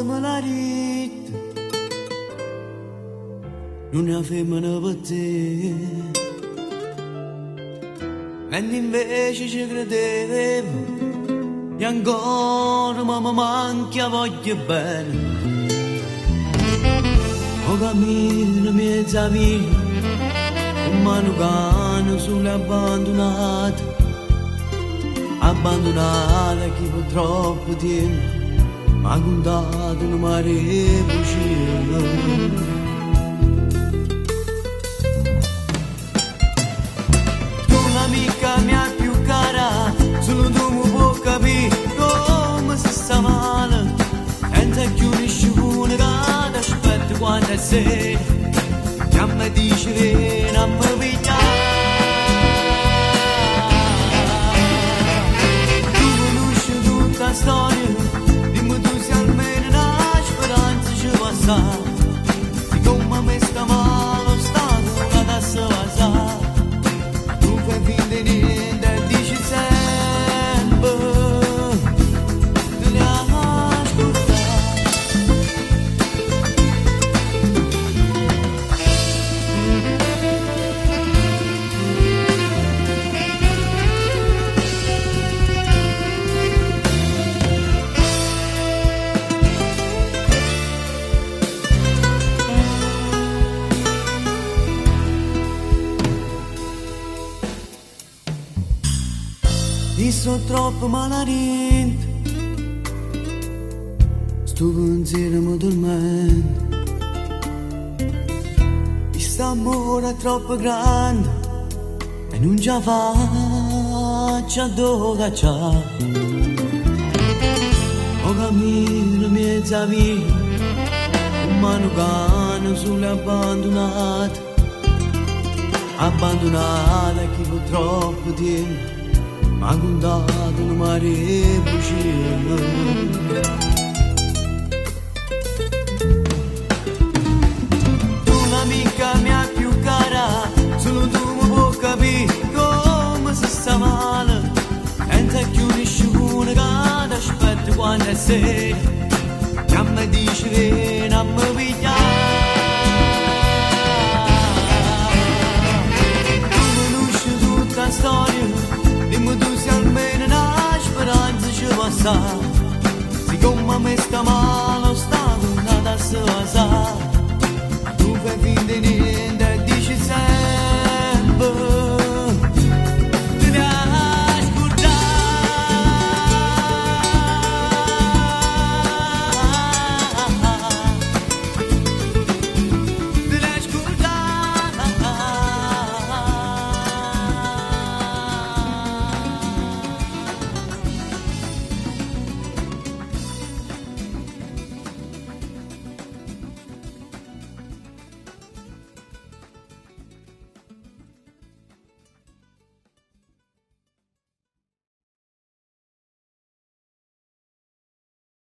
me l'ha detto, non ne femmina per te. E invece ci credevo, e ancora mi manca voglia bene. O cammino mezza via, un manucano sull'abbandonato, abbandonata chi per troppo tempo m'ha contato una marea bugie. Tu l'amica mia più cara, solo tu mi puoi capire come si sta male, senza più nessuno che ti aspetta quando è sera, che mi dice vieni a mi pigliare. La storia, dimmi tu se almeno una speranza ci va sta, di come mi sta male stato la tassa va sa, tu fai finta di niente e dici sempre te ne ascoltare. Io sono troppo maladito, sto pensiero mi dormendo. Questo amore è troppo grande e non ce la faccio a dove cacciare. O cammino mezza via, un manucano sull'abbandonato, abbandonata chi per troppo tempo m'ha contato una marea bugie. Tu l'amica mia più cara, solo tu mi puoi capire come si sta male, senza più nessuno che ti aspetta quando è sera, che mi dice vieni a mi pigliare. Tu conosci tutta la storia, dimmi tu se almeno una speranza ci va sta, di come mi sta male stato una tassa va sa.